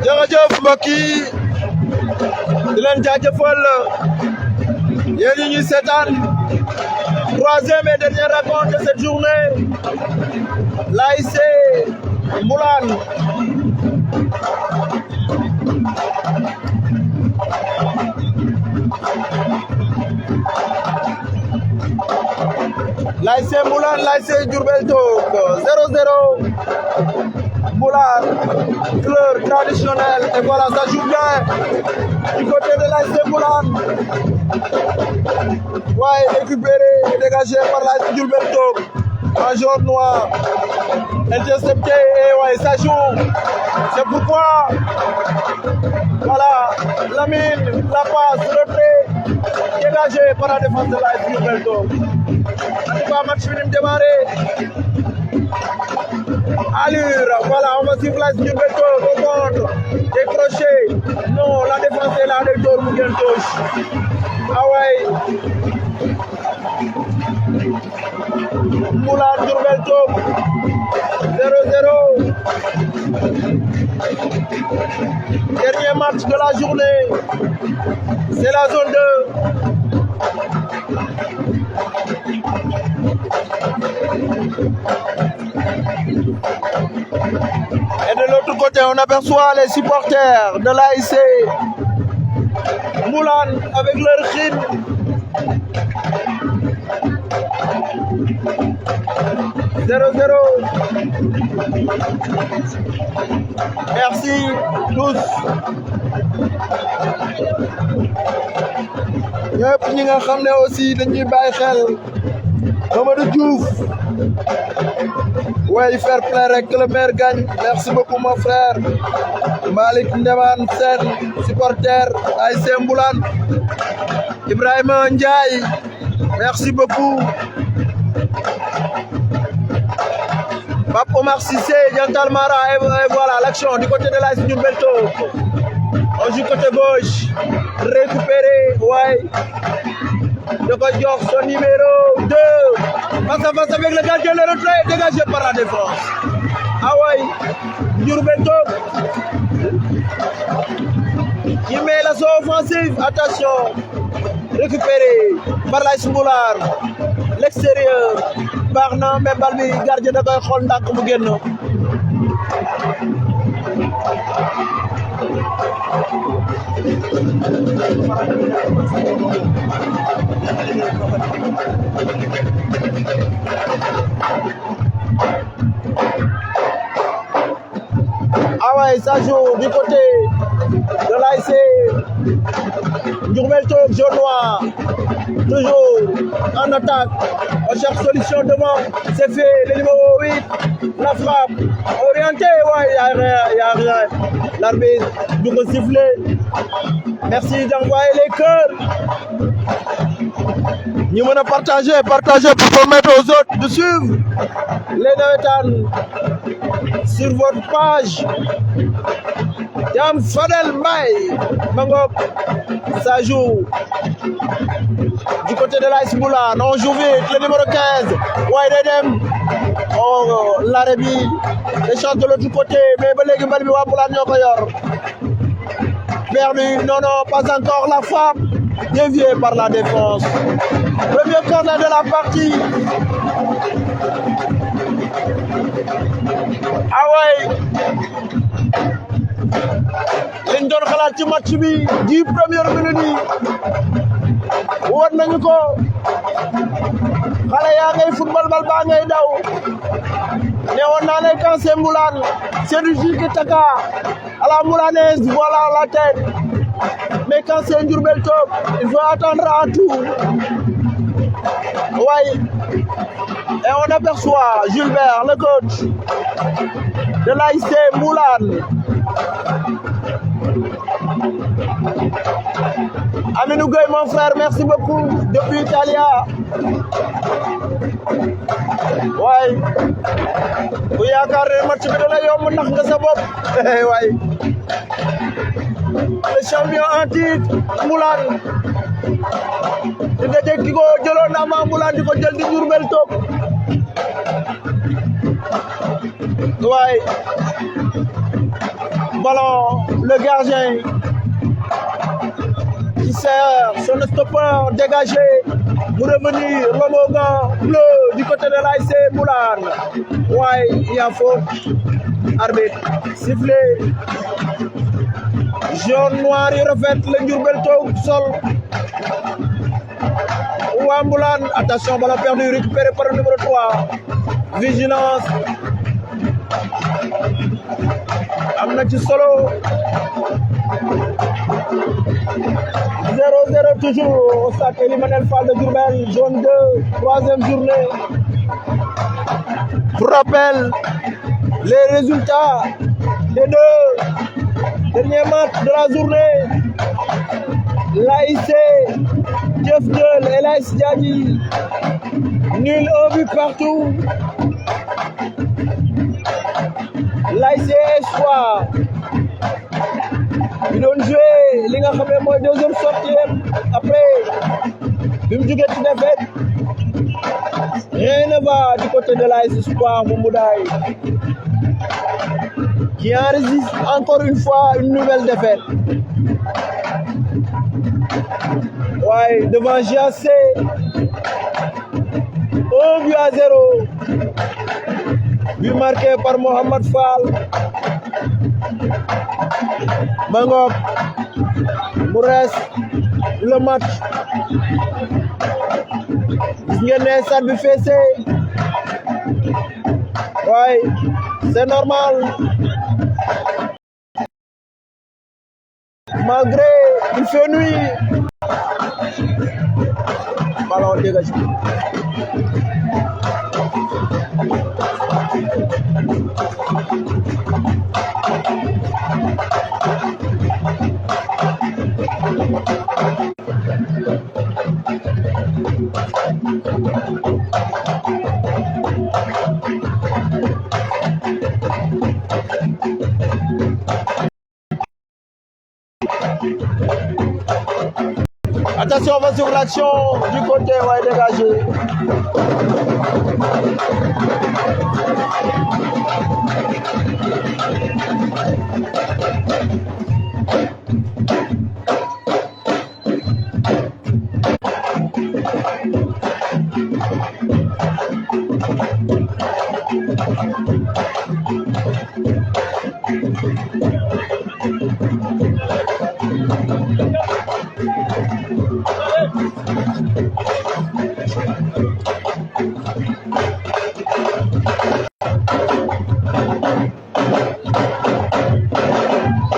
jërëjëf mbokk yi di leen jaajëfal yéen ñi ñuy seetaan troisième et dernière rencontre de cette journée l'ASC Moulane l'ASC Moulane l'ASC Diourbel Top 0-0 Moulane, fleur traditionnelle, et voilà, ça joue bien du côté de l'ASC Moulane. Ouais, récupéré et dégagé par l'ASC Diourbel Top. Un jaune noir, intercepté, et ouais, ça joue. C'est pourquoi, voilà, Lamine, la passe, retrait, dégagé par la défense de l'ASC Diourbel Top. En tout cas, match fini démarré. Allure, voilà, on va suivre l'ASC Diourbel Top au contre, décroché. Non, la défense est là, avec Dor Mouguel touche. Ah ouais. Moulane Diourbel Top 0-0. Dernier match de la journée. C'est la zone 2. Et de l'autre côté, on aperçoit les supporters de l'ASC Moulane avec leur hymne. Merci tous. ñëpp ñi nga xam ne aussi dañuy bàyyi xel Mamadou Diouf. Ouais, fair play rek que le maire gagne. Merci beaucoup mon frère. Malik Ndeman Sen, supporter ASC Moulane. Ibrahima Ndiaye, merci beaucoup. Pape Omar Sissé, Yantal Mara, et voilà l'action du côté de l'ASC Diourbel Top. On joue côté gauche, récupéré, ouais. De Kodjok, son numéro 2. Face à face avec le gardien, le retrait, dégagé par la défense. Ah ouais, Diourbel Top. Qui met l'assaut offensif, attention. Récupéré par l'ASC Moulane. L'extérieur. Barna, même Balbi, gardien de Koy Ndak mu génn. Ah ouais, ça joue du côté de l'ASC Diourbel Top, jaune noir. Toujours en attaque. On cherche solution devant. C'est fait. Le numéro 8. La frappe. Orienté. Ouais, il n'y a rien. L'arbitre du siffler. Merci d'envoyer les cœurs. Nous allons partager pour permettre aux autres de suivre les Navétanes sur votre page. Yam Fadel May. Mangok. Ça joue. Du côté de l'ASC Moulane, on joue vite, le numéro 15, Waïdem, oh, l'Arabie, les chantes de l'autre côté, mais Belégui Balbi Wamoulane Nyokoyor. Perdu, non, pas encore la frappe, déviée par la défense. Premier corner de la partie. Ah ouais. Liñ doon xalaat ci match bi 10 premières minutes yi woon nañu ko xale yaa ngay football bal baa ngay daw ne woon naa ne quand c'est Moulane c'est du tiki-taka à la moulanaise, voilà la tête. Mais quand c'est Diourbel Top, il faut attendre à tout. Ouais. Et on aperçoit Gilbert, le coach de l'ASC Moulane. Aminou Gueye, mon frère, merci beaucoup depuis Italia. Ouais. Bu yaakaar ne match bi dana yomb ndax nga sa bopp. Ouais. Le champion en titre Moulane. Di nga dégg ki ko jëloon avant Moulane di ko jël di Diourbel Top. Ouais. Ballon, le gardien qui sert son stoppeur dégagé pour revenir l'homogan bleu du côté de l'ASC Moulane. Ouais, il y a faute. Arbitre, sifflé. Jaune noir, il refait le Diourbel Top sol. Ouah Moulane, attention, ballon perdu, récupéré par le numéro 3. Vigilance. Amna ci solo 0-0 toujours au stade Elimanel Fall de Diourbel, zone 2, troisième journée. Pour rappel, les résultats des deux derniers matchs de la journée. L'ASC Diefgueul et l'AS Diadji, nul au but partout. L'ASC Espoir bi doon joué li nga xam ne mooy deuxième sortie après bi mu jógee ci défaite rien ne va du côté de l'AS Espoir bu Mboudaye qui enregistre encore une fois une nouvelle défaite. Ouais, devant GAC 1-0. But marqué par Mohamed Fall. Mangok, Moures, le match. Gis ngeen ne stade bi feesé. Ouais, c'est normal. Malgré il fait nuit. Ballon dégagé. Attention, on va sur l'action du côté, ouais, dégagé.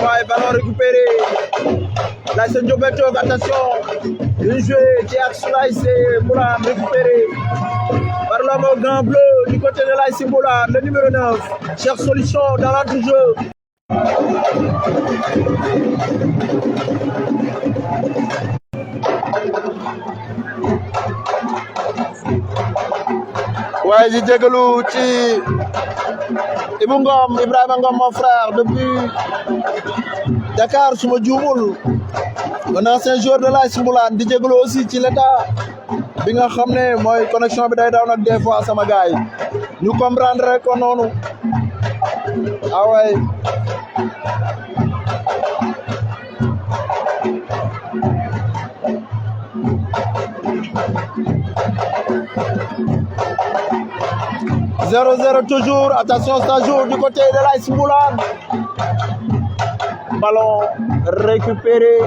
Ouais, ballon récupéré. Là, c'est Diourbel Top, attention. Une jouée qui est sur l'ASC Moulane, récupéré par l'homme au gant bleu du côté de l'ASC Moulane, le numéro 9. Cherche solution dans l'entre-jeu. Ouais, j'ai jégalu ci Ibou Ngom, Ibrahima Ngom, mon frère, depuis Dakar, suma juumul. Un ancien joueur de l'AS Moulane, di jégalu aussi ci l'état bi nga xam ne mooy connexion bi day daw nag des fois sama gars yi ñu comprendre rek ko noonu. Ah ouais. 0-0 toujours. Attention, ça joue du côté de l'AS Mboulane. Ballon récupéré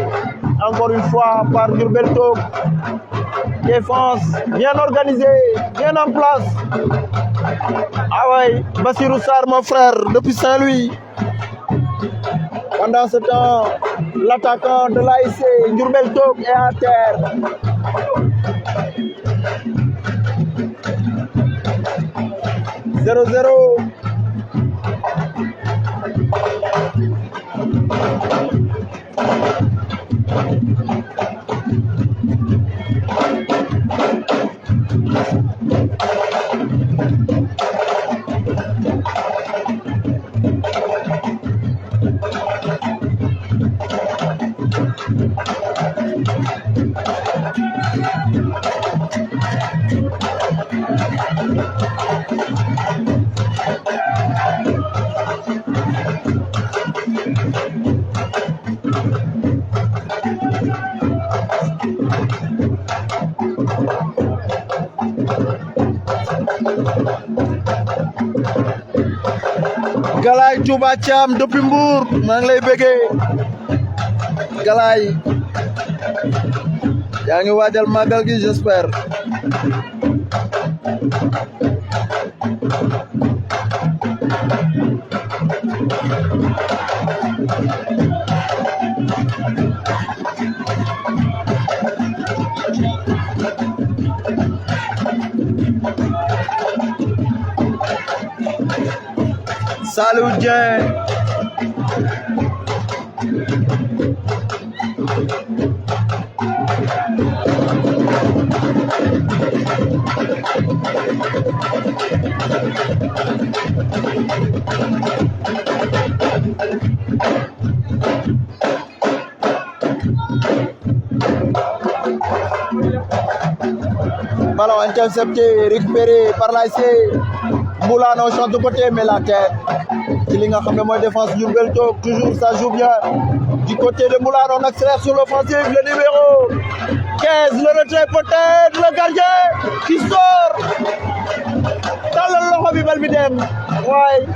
encore une fois par Diourbel Top. Défense bien organisée, bien en place. Ah ouais, Bassirou Sarr, mon frère, depuis Saint-Louis. Pendant ce temps, l'attaquant de l'ASC Diourbel Top est à terre. Zéro zéro. Galaye Touba Thiam depuis Mbour maa ngi lay bëggee Galaye yaa ngi waajal magal gi j'espère. Salou Dieng ballon intercepté, récupéré par l'ASC Mboulane au champ de côté, mais la tête. Ci li nga xam ne mooy défense Diourbel Top, toujours ça joue bien. Du côté de Mboulane, on accélère sur l'offensive, le numéro 15, le retrait peut-être, le gardien qui sort. Tàllal loxo bi bal bi dem. Ouais.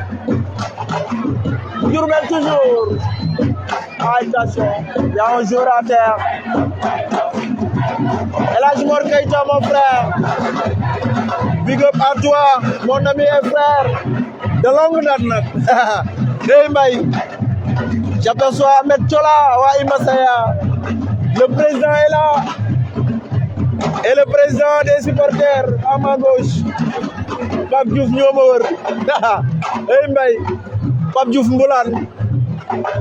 Diourbel toujours. Attention, il y a un joueur à terre. El Hadj Mor Keita, mon frère. Big up à toi, mon ami et frère. De longue date nag. Dey Mbaye. J'aperçois Ahmed Thola wa Imasaya. Le président est là. Et le président des supporters à ma gauche. Pape Diouf ñoo ma wër. Dey Mbaye. Pape Diouf Mboulane.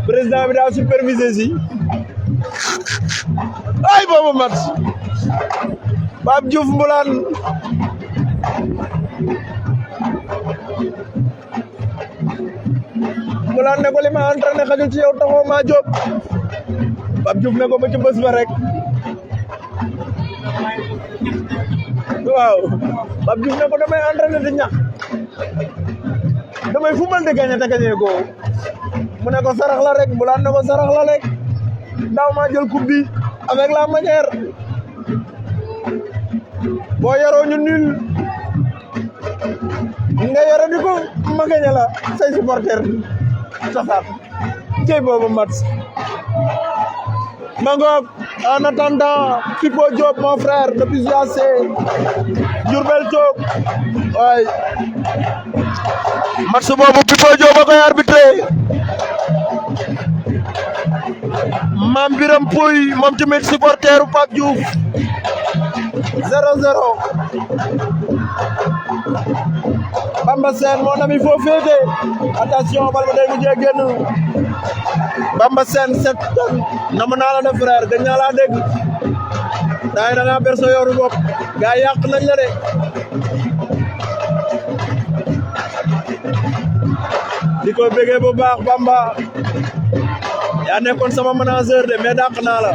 Président bi daa supervisé si. Ay boobu match. Pape Diouf Mboulane. Mboulane ne ko li ma entraîné xajul ci yow taxaw maa jóg. Pape Diouf ne ko ba ci bés ba rek. Waaw Pape Diouf ne ko damay entraîné di ñax. Damay football de gagné te gagné ko. Mu ne ko sarax la rek Mboulane ne ko sarax la rek. Daaw maa jël coupe bi avec la manière. Boo yaroo ñu nul. Nga yore di ko ma gagné la say supporter taxaat cey boobu match Mangok en attendant Pipo Diop mon frère depuis UAC Diourbel Top waay match boobu Pipo Diop a koy arbitré Mame Biram Pouy moom tamit supporteru Pape Diouf 0-0 Bamba Sène mon ami foo féete attention bal ba day mujjee génn Bamba Sène 7 tonnes nama naa la de frère gën naa laa dégg daay da ngaa berso yoru bopp gaa yàq nañ la de di ko bégee bu baax Bamba yaa nekkoon sama manager de mais dàq naa la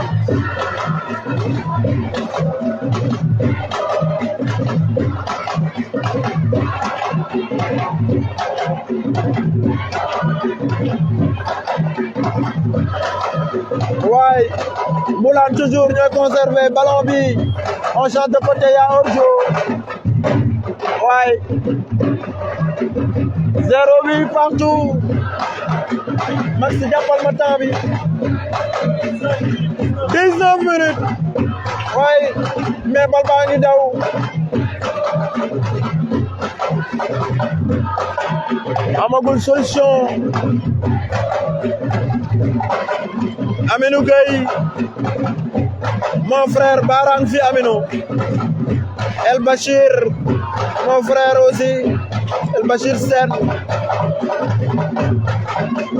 Ouais, Mboulane toujours ñooy conservé ballon bi en champ de côté, il y a hors-jeu. Ouais. 0-8 partout. Max jàppal ma temps bi. 19 minutes. Ouais. Mais bal baa ngi daw. Amagul solution. Aminou Gueye. Mon frère Barang fi Aminou. El Bachir. Mon frère aussi. El Bachir Sen.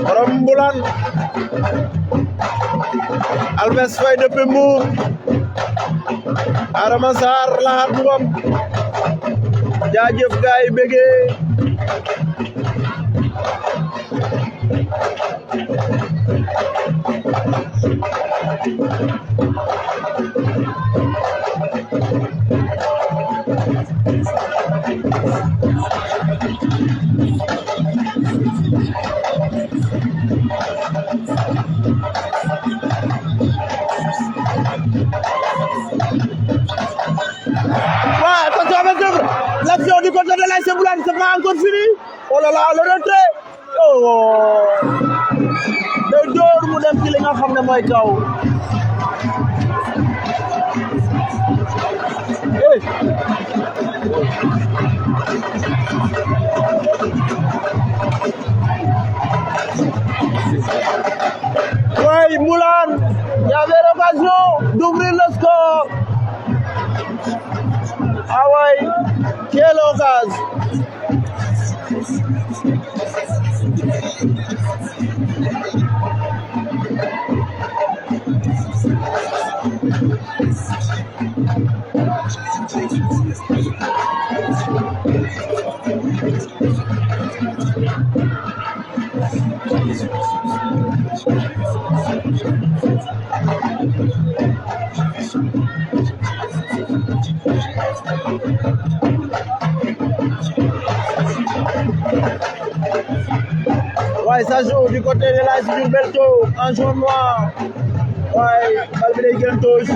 Borom Mbulan. Albes Faye depuis Mbour. Adama Sarr Lahat Ngom. Jaajëf gaay bége. L'action du côté de l'AS Mboulane, c'est pas encore fini. Oh là là, le retrait. Oh. Le door mu dem ci li nga xam ne mooy kaw. Oui, Mboulane, il y avait l'occasion d'ouvrir le score. Ah ouais, quelle occasion. Ouais, ça joue du côté de l'AS Diourbel en jaune noir. Ouais, bal bi day gën touche.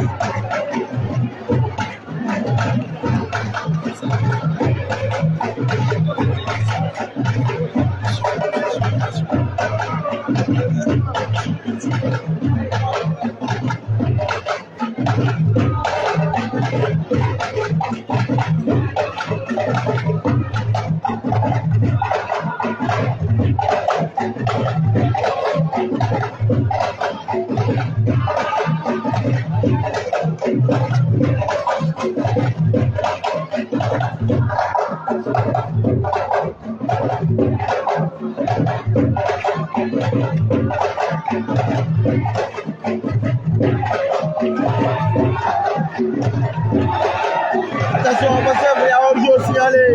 Attention, on va faire, il y a hors-jeu signalé.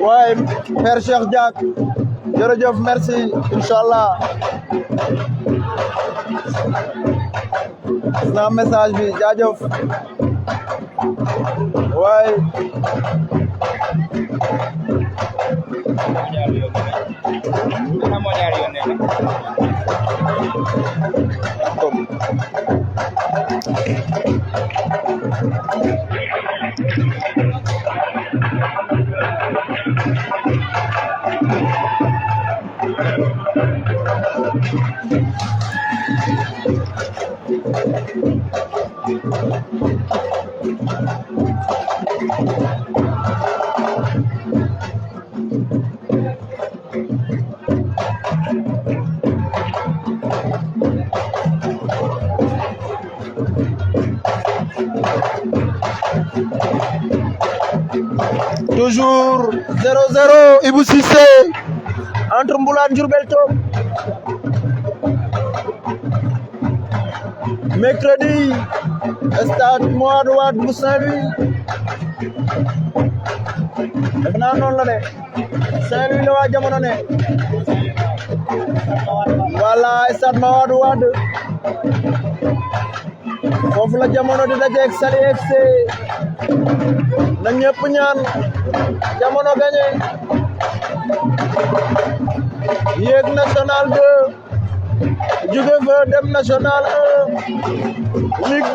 Ouais, Père Cheikh Diak, jërëjëf, merci, Inch'Allah. C'est un message bi, jaajëf. Ouais. Toujours 0-0, Ibou Cissé entre Mboulane Diourbel Top. Mercredi stade Mouhamadou Wade bu Saint-Louis def naa noonu la de Saint-Louis la waa jamono ne voilà stade Mouhamadou Wade foofu la jamono di dajeeg Saly FC na ñëpp ñaan jamono gagné yéeg national 2 jóge fa dem national 1 Ligue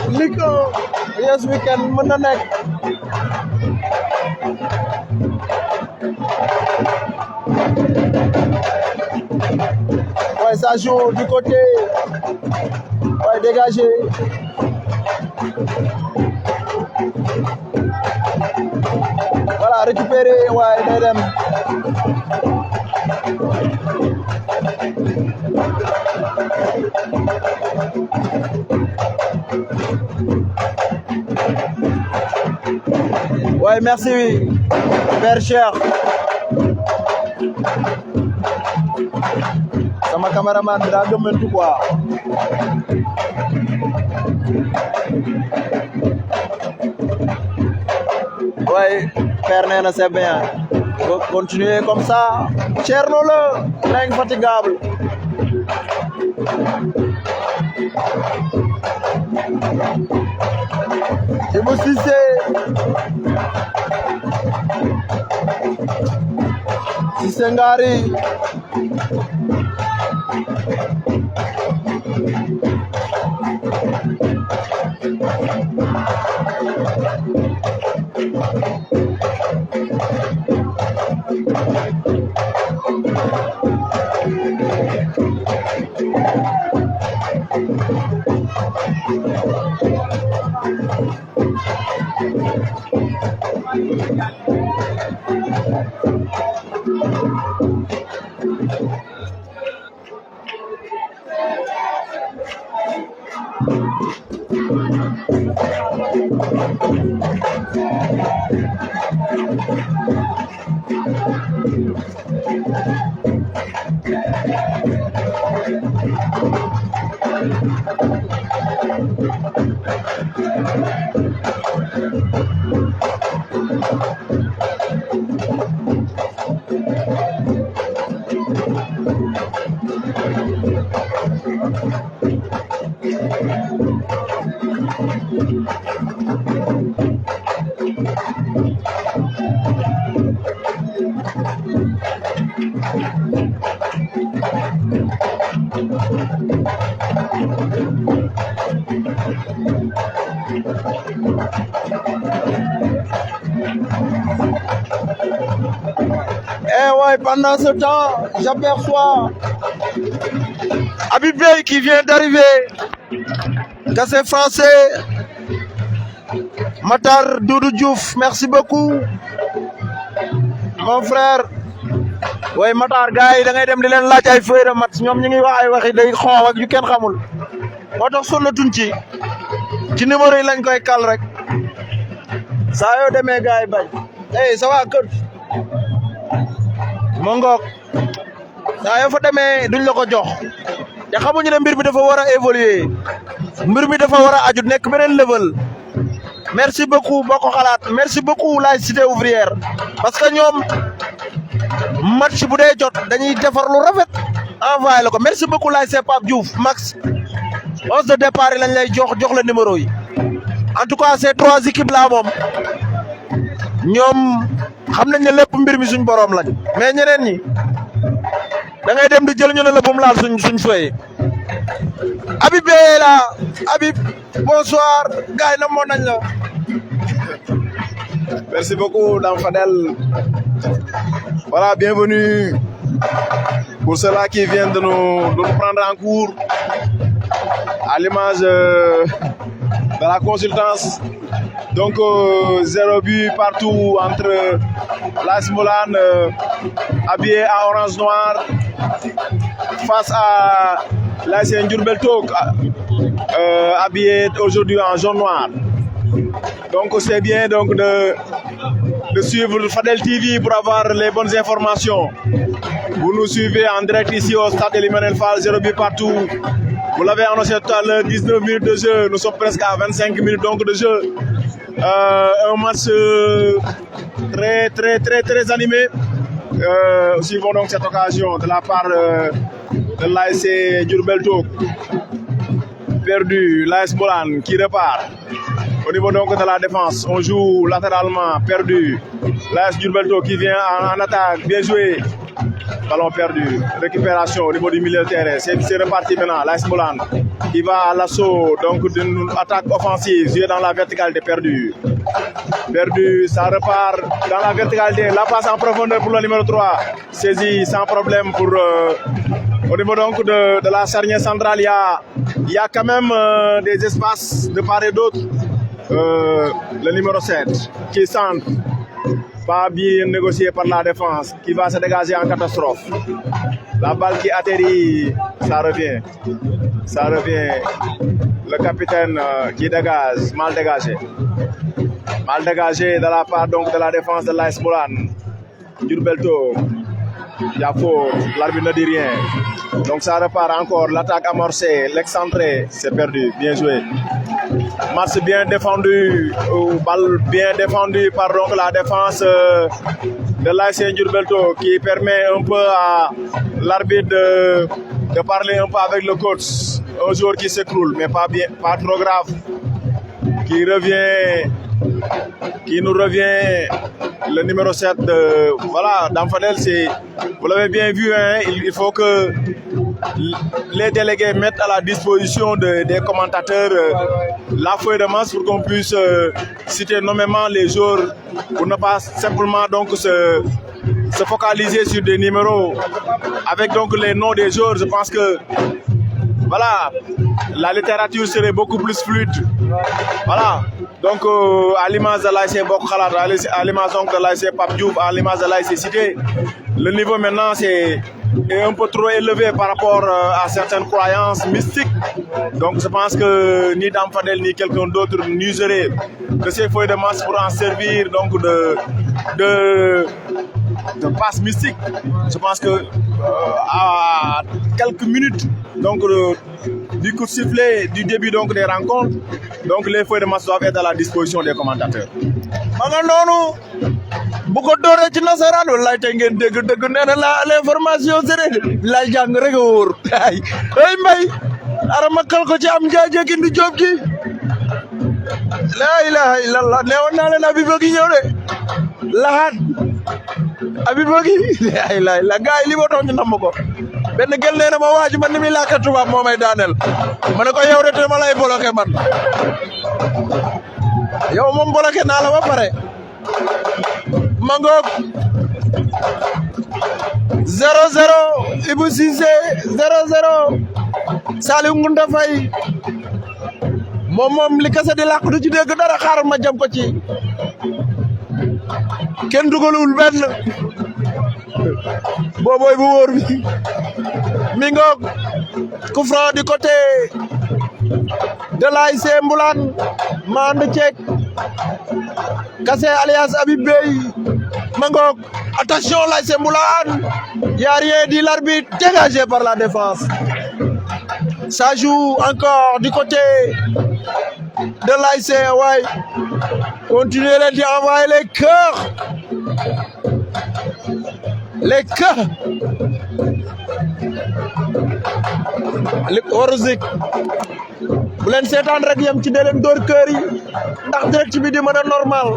2 Ligue 1 yes weekend mën na nekk ouais ça joue du côté ouais dégagé voilà récupéré ouais day dem ouais merci Père Cheikh sama cameraman bi daa gëmmentu quoi ouais Père nee na c'est bien continuer comme ça Thierno l'infatigable Ibou Cissé Cissé Ngari Et ouais, pendant ce temps, j'aperçois Habib Beye qui vient d'arriver. Cassé français. Matar Doudou Diouf, merci beaucoup. Mon frère. Ouais, Matar gars yi da ngay dem di leen laaj ay feuille de match ñoom ñu ngi wax ay waxi day xoox ak yu kenn xamul. Moo tax sonnatuñ ci numéro yi lañ koy kal rek. Saa yoo demee gars yi bañ. Hey, ça va kër. Mo ngoog saa yoo fa demee duñ la ko jox te xamuñu ne mbir mi dafa war a évoluer mbir mi dafa war a aju nekk beneen level. Merci beaucoup boo ko xalaat merci beaucoup la cité ouvrière parce que ñoom match bu dee jot dañuy defar lu rafet envoyé la ko merci beaucoup la c'est Pape Diouf Max 11 de départ yi lañ lay jox la numéro yi en tout cas ces trois équipes là moom ñoom xam nañ ne lépp mbir mi suñ borom lañ mais ñeneen ñi da ngay dem di jël ñu ne la bu mu laal suñ feuille. Habib Beye la Habib bonsoir gars yi namoon nañ la. Merci beaucoup Dame Fadel. Voilà, bienvenue pour ceux-là qui viennent de nous prendre en cours à l'image de la consultance. Donc 0 but partout entre l'AS Moulane habillé à orange noir face à l'AS Ndiourbel Tok habillé aujourd'hui en jaune noir. Donc c'est bien donc de suivre Fadel TV pour avoir les bonnes informations. Vous nous suivez en direct ici au stade Elimanel Fall, 0 but partout Vous l'avez annoncé tout à l'heure, 19 minutes de jeu. Nous sommes presque à 25 minutes donc de jeu. Un match très animé. Suivons donc cette occasion de la part de l'ASC Diourbel Tok. Perdu, l'AS Moulane qui repart. Au niveau donc de la défense, on joue latéralement, perdu. L'AS Diourbel Tok qui vient en attaque, bien joué. Ballon perdu, récupération au niveau du milieu de terrain. C'est reparti maintenant, l'AS Moulane qui va à l'assaut donc d'une attaque offensive, joué dans la verticalité, perdu. Perdu, ça repart dans la verticalité. La passe en profondeur pour le numéro 3. Saisi sans problème pour... au niveau donc de la charnière centrale, il y a quand même des espaces de part et d'autre. Le numéro 7 qui centre, pas bien négocié par la défense, qui va se dégager en catastrophe. La balle qui atterrit, ça revient. Ça revient. Le capitaine qui dégage, mal dégagé. Mal dégagé de la part donc de la défense de l'AS Moulane. Diourbel Tok. Il y a faute, l'arbitre ne dit rien. Donc ça repart encore, l'attaque amorcée, l'excentré, c'est perdu, bien joué. Match bien défendu, balle bien défendue par donc la défense de l'ASC Diourbel Tok qui permet un peu à l'arbitre de parler un peu avec le coach. Un joueur qui s'écroule, mais pas trop grave, qui nous revient le numéro 7 voilà, d'Amfadel. Vous l'avez bien vu, hein, il faut que les délégués mettent à la disposition des commentateurs la feuille de match pour qu'on puisse citer nommément les joueurs pour ne pas simplement donc se focaliser sur des numéros avec donc les noms des joueurs. Je pense que voilà, la littérature serait beaucoup plus fluide. Voilà. Donc, à l'image de l'ASC Bokk Khalat, à l'image de l'ASC Pape Diouf, à l'image de l'ASC Cité, le niveau maintenant est un peu trop élevé par rapport à certaines croyances mystiques. Donc, je pense que ni Dame Fadel ni quelqu'un d'autre n'userait de ces feuilles de match pour en servir donc de passe mystique. Je pense que à quelques minutes donc du coup de sifflet du début donc des rencontres, donc les feuilles de match doivent être à la disposition des commentateurs. Maga noonu bu ko dooree ci nasaraan wallaay tey ngeen dégg nee na l'information séeréer la jàng rek a wóor ay mbay ara makkal ko ci am njaaje ki ndi jóob ki la ilaha illallah neewoon naa leen Habib gi ñëw de laxaat Habib gi la ilaha illallah gars yi li ma tax ñu namm ko benn gel nee na ma waaju man ni muy làkk tubaab moo may daaneel ma ne ko yow de te ma lay bloqué man yow moom bloqué naa la ba pare Mangok 0-0 Ibou Cissé 0-0 Saliou Ngounda Faye moom li kese di làkk du ci dégg dara xaaral ma jam ko ci kenn dugalul benn boobooy bu wóor bi mi ngoog coup franc du côté de l'ASC Moulane ma ànd ceeg Kassé alias Habib Bey ma ngoog attention l'ASC Moulane y a rien dit, l'arbitre dégagé par la défense. Ça joue encore du côté de l'ASC. Ouais. Continuez d'y envoyer les cœurs. Les cœurs. Waruzik bu leen seetaan rek yam ci deleen door kër yi ndax direct bi di mën a normal.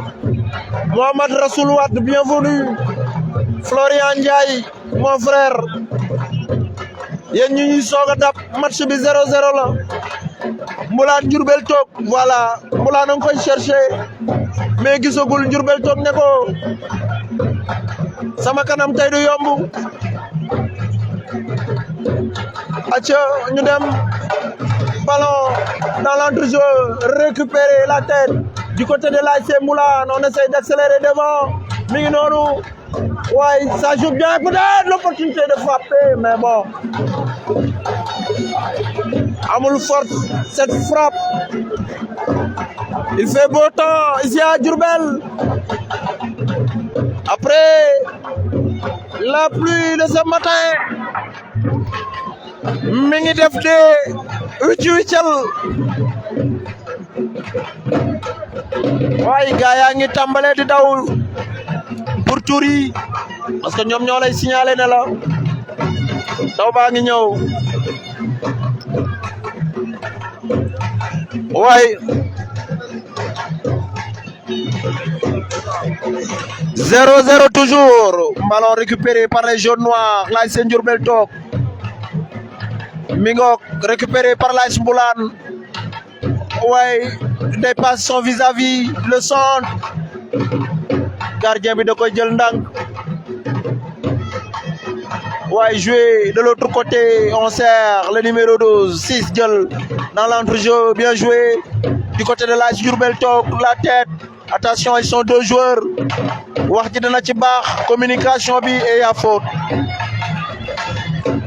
Mohamed Rassoul Wade, bienvenue. Florian Ndiaye, mon frère. Yéen ñu ñuy soog a dab match bi 0-0 la. Moulane Diourbel Tok, voilà. Moulane nga koy chercher mais gisagul Diourbel Tok ne ko sama kanam tey du yomb. Acha ñu dem ballon dans l'entrejeu, récupérer la tête du côté de l'ASC Moulane. On essaie d'accélérer devant. Mignonou, ouais, ça joue bien. Peut-être l'opportunité de frapper, mais bon. Amoul force cette frappe. Il fait beau temps ici à Diourbel. Après la pluie de ce matin, Mingi def wiccal waaye gaa yaa ngi tàmbalee di daw pour tour yi parce que ñoom ñoo lay signaler ne la daw baa ngi ñëw waaye 0-0 toujours ballon récupéré par les jaunes noirs l'ASC Diourbel toog mi ngoog récupéré par l'AS Mboulane waaye dépasse son vis-à-vis le centre gardien bi da koy jël ndànk waaye joué de l'autre côté on sert le numéro 12 6 jël dans l'entrejeu bien joué du côté de l'AS Diourbel toog la tête attention ils sont deux joueurs wax ji dana ci baax communication bi et à faute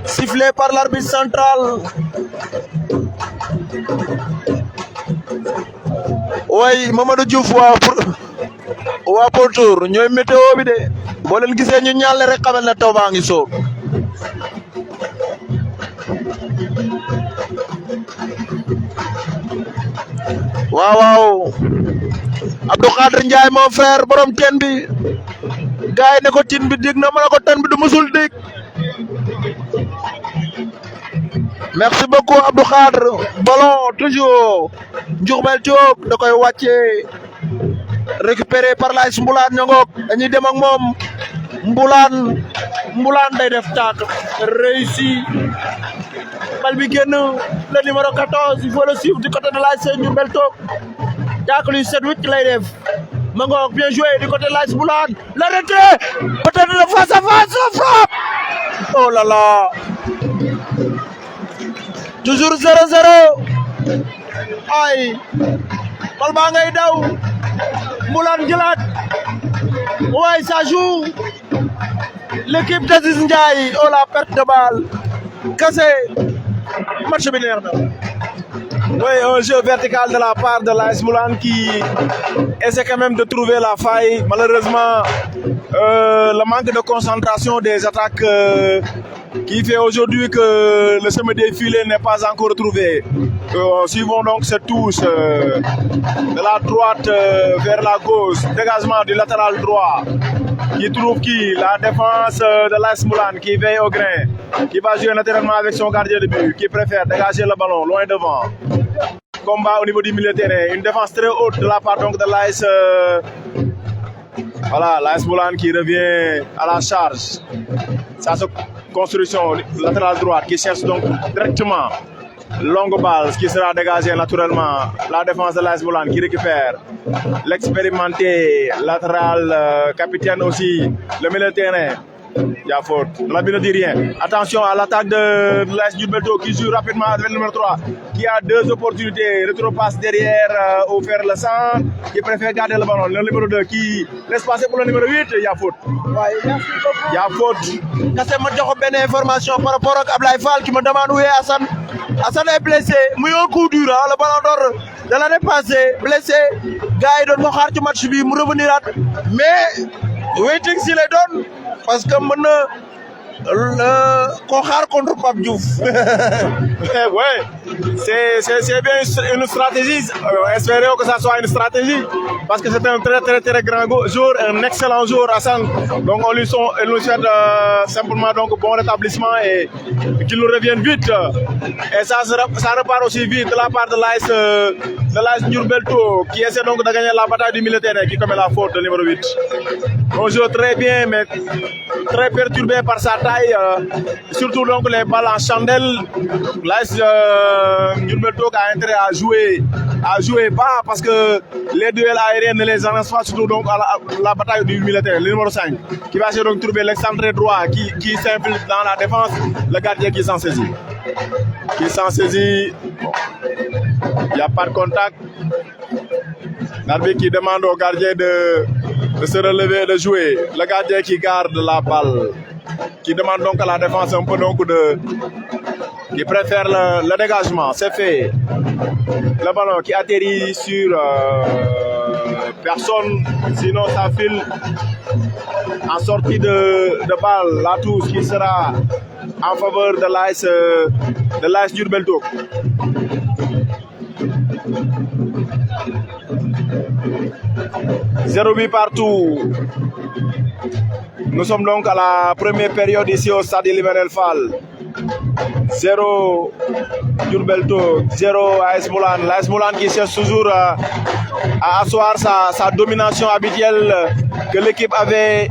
sifflé par l'arbitre central way Mamadou Diouf waa Potour ñooy météo bi de boo leen gisee ñu ñaale rek xamal na taw baa ngi sóor waaw Abdou Khadre Ndiaye mon frère borom teen bi gaay ne ko tin bi dig na ma ko tan bi du musul dig merci beaucoup Abdou Khadre ballon toujours Diourbel Diop da koy wàcce récupéré par l'AS Mboulane ñongok dañuy dem ak moom Mboulane day def tacle réussi bal bi génn le numéro 14 il faut le suivre du côté de l'AS Diourbel toog tacle yu 7-8 lay def ma ngoog bien joué du côté de l'AS Mboulane l'arrêté peut-être le face à face la frappe oh là là toujours 0-0 ay bal baa ngay daw Mboulane jëlaat waaye ça joue l'équipe d'Aziz Ndiaye oh la perte de balle cassé match bi neex na. Oui, un jeu vertical de la part de l'AS Mboulane qui essaie quand même de trouver la faille. Malheureusement, le manque de concentration des attaques qui fait aujourd'hui que le sommet des filets n'est pas encore retrouvé. Suivons donc cette touche de la droite vers la gauche, dégagement du latéral droit qui trouve la défense de l'AS Mboulane qui veille au grain, qui va jouer naturellement avec son gardien de but, qui préfère dégager le ballon loin devant. Combat au niveau du milieu de terrain, une défense très haute de la part donc de l'AS l'AS Mboulane qui revient à la charge. Ça se construction latérale droite qui cherche donc directement longue balle qui sera dégagée naturellement. La défense de l'AS Mboulane qui récupère l'expérimenté latéral capitaine aussi, le milieu de terrain. Il y a faute. L'arbitre ne dit rien. Attention à l'attaque de l'AS Diourbel qui joue rapidement avec le numéro 3 qui a deux opportunités. Retropasse derrière au faire le centre qui préfère garder le ballon. Le numéro 2 qui laisse passer pour le numéro 8. Il y a faute. Ouais, merci beaucoup. Il y a faute. Kassé ma jox benn information par rapport ak Ablaye Fall qui me demande où est Assane. Assane est blessé. Muy un coup dur le ballon d'or de l'année passée blessé. Gars yi doon ko xaar ci match bi mu revenir mais waiting si lay doon parce que mën na ko xaar contre Pape Diouf. Ouais, c'est bien une stratégie. Espérons que ça soit une stratégie parce que c'est un très grand joueur, un excellent joueur Assane. Donc on lui souhaite simplement donc bon rétablissement et qu'il nous revienne vite. Et ça repart aussi vite de la part de l'AS Diourbel qui essaie donc de gagner la bataille du milieu de terrain qui commet la faute de numéro 8. On joue très bien mais très perturbé par sa taille, surtout donc les balles en chandelle. L'AS Diourbel a intérêt à jouer bas parce que les duels aériens ne les avancent pas, surtout donc à la bataille du militaire, le numéro 5, qui va essayer donc trouver l'excentré droit qui s'infiltre dans la défense, le gardien qui s'en saisit. Bon. Il n'y a pas de contact. L'arbitre qui demande au gardien de se relever et de jouer. Le gardien qui garde la balle, qui demande donc à la défense un peu donc qui préfère le dégagement. C'est fait. Le ballon qui atterrit sur personne, sinon ça file en sortie de balle. La touche qui sera en faveur de l'AS Diourbel. 0 but partout. Nous sommes donc à la première période ici au stade Elimanel Fall. 0 Diourbel Tog, 0 AS Moulane. L'AS Moulane qui cherche toujours à asseoir sa domination habituelle que l'équipe avait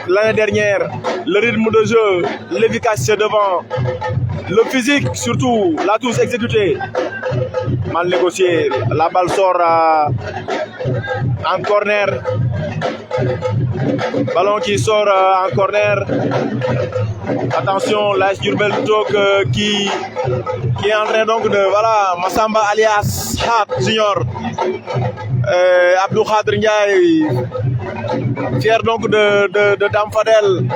l'année dernière. Le rythme de jeu, l'efficacité devant, le physique surtout, l'a tous exécuté. Mal négocié, la balle sort en corner. Ballon qui sort en corner. Attention, l'AS Diourbel Tog qui est en train donc de, voilà, Massamba alias Hat Junior, Abdou Khadr Ndiaye, fier donc de Dame Fadel.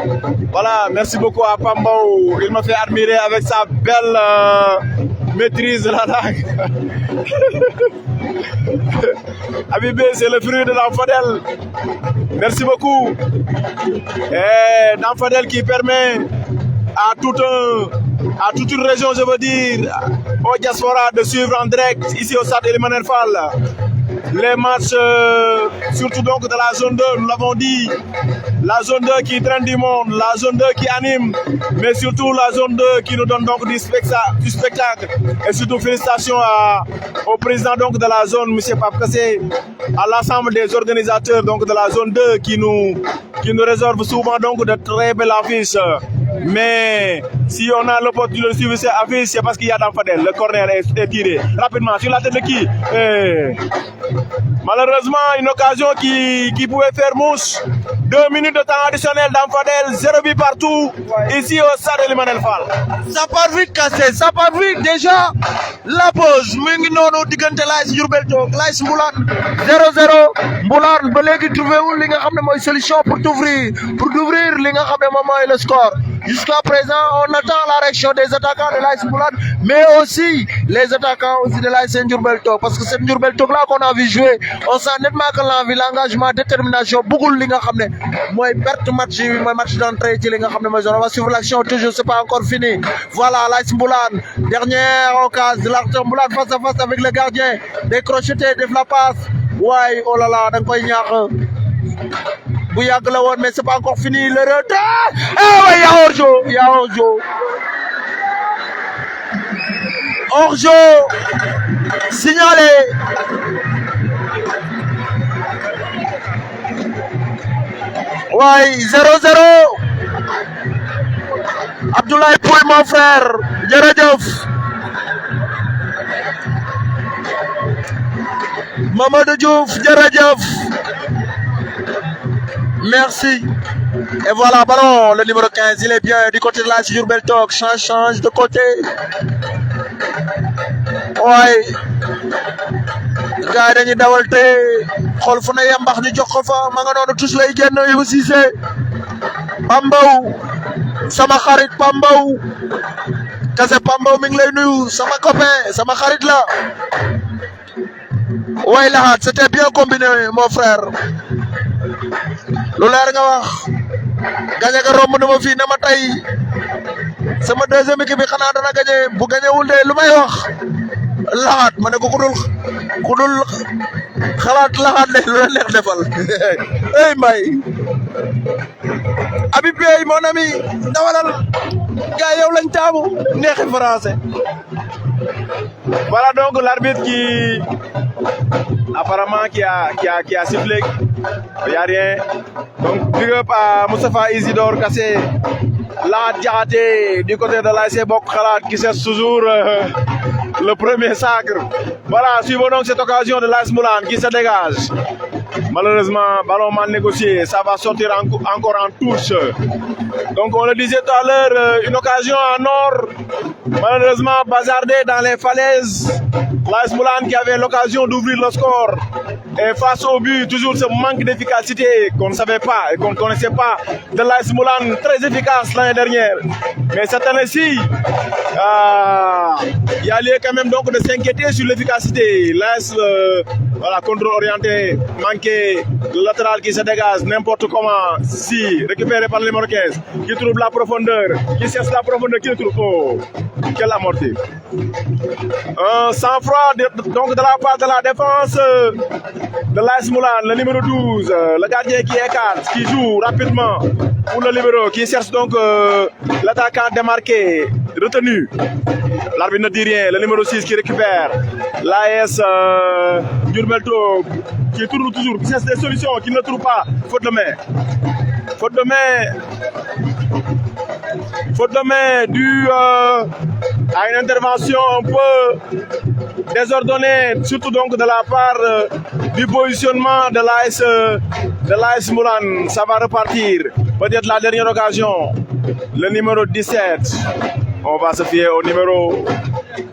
Voilà, merci beaucoup à Pambao, il m'a fait admirer avec sa belle maîtrise de l'attaque. Habibé, c'est le fruit de Dame Fadel. Merci beaucoup. Et Dame Fadel qui permet à toute une région, je veux dire, au diaspora, de suivre en direct ici au stade Elimanel Fall les matchs, surtout donc de la zone 2, nous l'avons dit, la zone 2 qui traîne du monde, la zone 2 qui anime, mais surtout la zone 2 qui nous donne donc du spectacle. Et surtout félicitations au président donc de la zone, M. Papkassé, à l'ensemble des organisateurs donc de la zone 2 qui nous réservent souvent donc de très belles affiches. Mais si on a l'opportunité de suivre ces affiches, c'est parce qu'il y a Dame Fadel. Le corner est tiré rapidement sur la tête de qui? Malheureusement, une occasion qui pouvait faire mouche. 2 minutes de temps additionnel, Dame Fadel, 0 but partout, ici au stade Elimanel Fall. Ça part vite, Kassé, ça part vite. Déjà, la pause, Mingi Nono, Digante l'AS Diourbel Tog, l'AS Moulane, 0-0. Moulane, ba léegi trouvé wul li nga xam ne mooy solution pour d'ouvrir li nga xam ne moom mooy le score. Jusqu'à présent, on attend la réaction des attaquants de l'AS Moulane, mais aussi les attaquants aussi de l'AS Diourbel Tog, parce que c'est Diourbel Tog là qu'on a vu jouer. On sent nettement que l'envie, l'engagement, détermination, beaucoup li nga xam ne mooy perte match yi mooy match d'entrée ci li nga xam ne mooy zone. On va suivre l'action, toujours c'est pas encore fini. Voilà l'AS Moulane, dernière occasion de l'AS Moulane face à face avec le gardien, décrocheté, def la passe. Ouais, oh là là, da nga koy ñaax bu yàgg la woon, mais c'est pas encore fini le retard. Ah ouais, il y a hors-jeu. Hors-jeu signalé. Ouais, 0-0. Abdoulaye Pouy, mon frère, jërëjëf. Mamadou Diouf, jërëjëf. Merci. Et voilà, ballon, le numéro 15, il est bien du côté de l'AS Diourbel Tog. Change de côté. Ouais. Gars yi dañuy dawal te xool fu ne yambax ñu jox ko fa ma nga noonu tous lay génn Ibou Cissé. Pambaw sama xarit Pambaw Kassé Pambaw mi ngi lay nuyu sama copain sama xarit la. way laxaat c'était bien combiné mon frère. lu leer nga wax gañe nga romb na ma fii ne ma tey sama deuxième équipe bi xanaa dana gañe bu gañewul de lu may wax laxaat ma ne ko ku dul xalaat laxaat de lu la neex defal. Hey Mbaye Habib Beye mon ami dawalal gars yow lañ taamu neexi français. Voilà donc l'arbitre qui apparemment qui a sifflé. Il n'y a rien. Donc big up à Moustapha Isidore Kassé, Lahat Diakhaté du côté de l'ASC Bokk Khalat qui cherche toujours le premier sacre. Voilà, suivons donc cette occasion de l'AS Moulane qui se dégage. Malheureusement, ballon mal négocié, ça va sortir encore en touche. Donc on le disait tout à l'heure, une occasion en or, malheureusement bazardée dans les falaises. L'AS Moulane qui avait l'occasion d'ouvrir le score. Et face au but, toujours ce manque d'efficacité qu'on ne savait pas et qu'on ne connaissait pas de l'AS Moulane, très efficace l'année dernière. Mais cette année-ci, il y a lieu quand même donc de s'inquiéter sur l'efficacité. L'AS Voilà, contrôle orienté, manqué, le latéral qui se dégage n'importe comment, si, récupéré par le numéro 15, qui trouve la profondeur, qui cherche la profondeur, qui le trouve. Oh, quelle amortie. Un sang-froid donc de la part de la défense de l'AS Moulane, le numéro 12, le gardien qui écarte, qui joue rapidement pour le libéro, qui cherche donc l'attaquant démarqué, retenu. L'arbitre ne dit rien, le numéro 6 qui récupère l'AS Diourbel-Top, qui tourne toujours, qui cherche des solutions, qui ne trouve pas. Faute de main. Faute de main. Faute de main due à une intervention un peu désordonnée, surtout donc de la part du positionnement de l'AS Moulane. Ça va repartir. Peut-être la dernière occasion. Le numéro 17. On va se fier au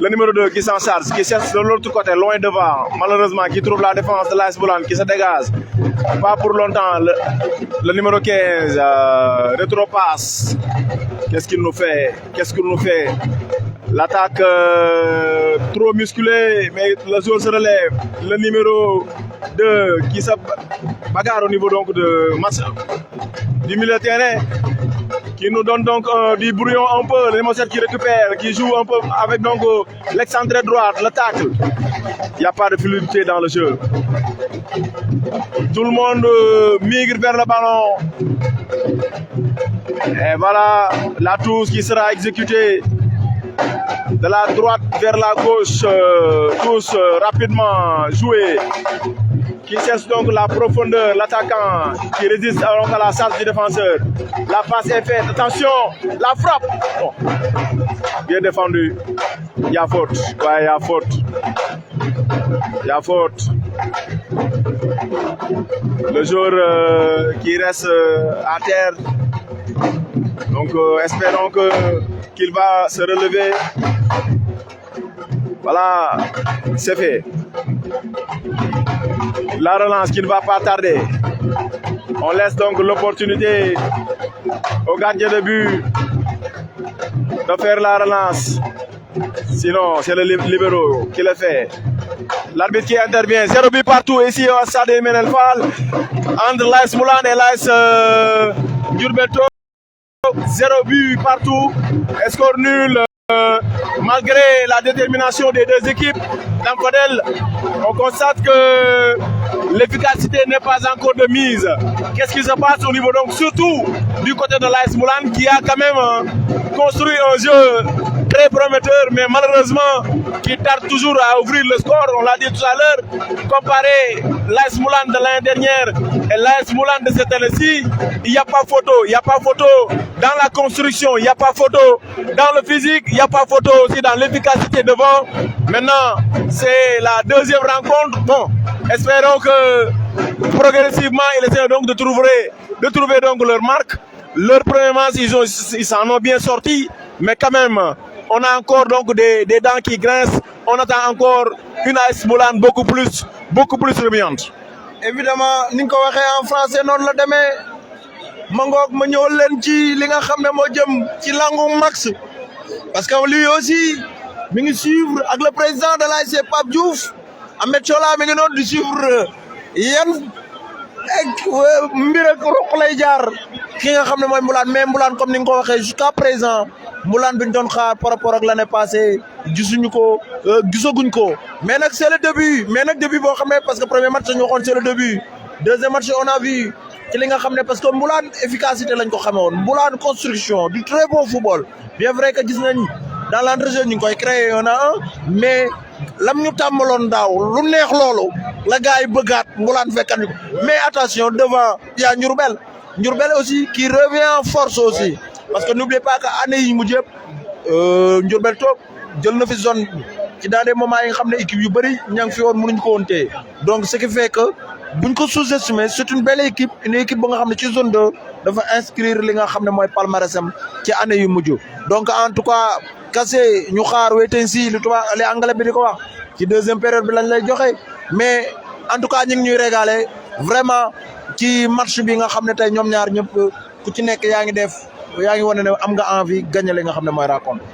le numéro 2 qui s'en charge, qui cherche de l'autre côté, loin devant. Malheureusement, qui trouve la défense de l'AS Moulane, qui se dégage. Pas pour longtemps. Le numéro 15, rétro-passe. Qu'est-ce qu'il nous fait? Qu'est-ce qu'il nous fait? L'attaque trop musclée, mais le joueur se relève. Le numéro 2 qui se bagarre au niveau donc de du milieu de terrain, qui nous donne donc du brouillon un peu. Le numéro 7 qui récupère, qui joue un peu avec donc l'excentré droite, le tacle. Il n'y a pas de fluidité dans le jeu. Tout le monde migre vers le ballon. Et voilà la touche qui sera exécutée de la droite vers la gauche, tous rapidement joués, qui cherche donc la profondeur, l'attaquant qui résiste donc à la charge du défenseur. La passe est faite, attention, la frappe. Bon. Bien défendu. Il y a faute. Ouais, il y a faute. Il y a faute. Le joueur qui reste à terre. Donc espérons qu'il va se relever. Voilà, c'est fait. La relance qui ne va pas tarder. On laisse donc l'opportunité au gardien de but de faire la relance. Sinon, c'est le libéro qui le fait. L'arbitre qui intervient. 0 but partout ici au stade Emmanuel Fall. Entre l'AS Moulane et l'AS Diourbel-Top. 0 but partout. Score nul. Malgré la détermination des deux équipes, dans Fadel, on constate que l'efficacité n'est pas encore de mise. Qu'est-ce qui se passe au niveau donc surtout du côté de l'AS Moulane qui a quand même construit un jeu très prometteur, mais malheureusement qui tarde toujours à ouvrir le score. On l'a dit tout à l'heure, comparer l'AS Moulane de l'année dernière et l'AS Moulane de cette année-ci, il n'y a pas photo. Il n'y a pas photo dans la construction, il n'y a pas photo dans le physique, il n'y a pas photo aussi dans l'efficacité devant. Maintenant, c'est la deuxième rencontre. Bon, espérons que progressivement, ils essaient donc de trouver donc leur marque. Leur premier match, ils s'en ont bien sorti, mais quand même, on a encore donc des dents qui grincent. On attend encore une AS Moulane beaucoup plus remuante. Évidemment, ni nga ko waxee en français noonu la demee ma ngoog ma ñëwal leen ci li nga xam ne moo jëm ci langu max parce que lui aussi mi ngi suivre ak le président de l'ASC Pape Diouf Ahmed Chola mi ngi noonu di suivre yan mbir ak ruq lay jaar ki nga xam ne mooy Moulane mais Moulane comme ni nga ko waxee jusqu'à présent Moulane bi ñu doon xaar par rapport ak l'année passée gisaguñ ko mais nag c'est le début boo xam ne parce que premier match ñu waxoon c'est le début deuxième match on a vu ci li nga xam ne parce que Moulane efficacité lañ ko xamee woon Moulane construction du très bon football bien vrai que gis nañ dans l'entrejeu ñu ngi koy créer un à un mais lam ñu tàmmaloon daaw lu neex loolu la gars yi bëggaat Moulane fekkan ñu ko mais attention devant il y a Diourbel aussi qui revient en force aussi parce que n'oubliez pas que année yi mu jëpp Diourbel-Top jël na fi zone ci dans des moments yi nga xam ne équipe yu bëri ña ngi fi woon mënuñ ko woon téye donc ce qui fait que buñ ko sous-estimé c'est une belle équipe ba nga xam ne ci zone 2 dafa inscrire li nga xam ne mooy palmarèsam ci année yu mujj donc en tout cas kase ñu xaar wéeten si li anglais bi di ko wax ci deuxième période bi lañ lay joxe mais en tout cas ñu ngi ñuy régaler vraiment ci match bi nga xam ne tey ñoom ñaar ñëpp ku ci nekk yaa ngi wane ne am nga envie gagner li nga xam ne mooy rencontre.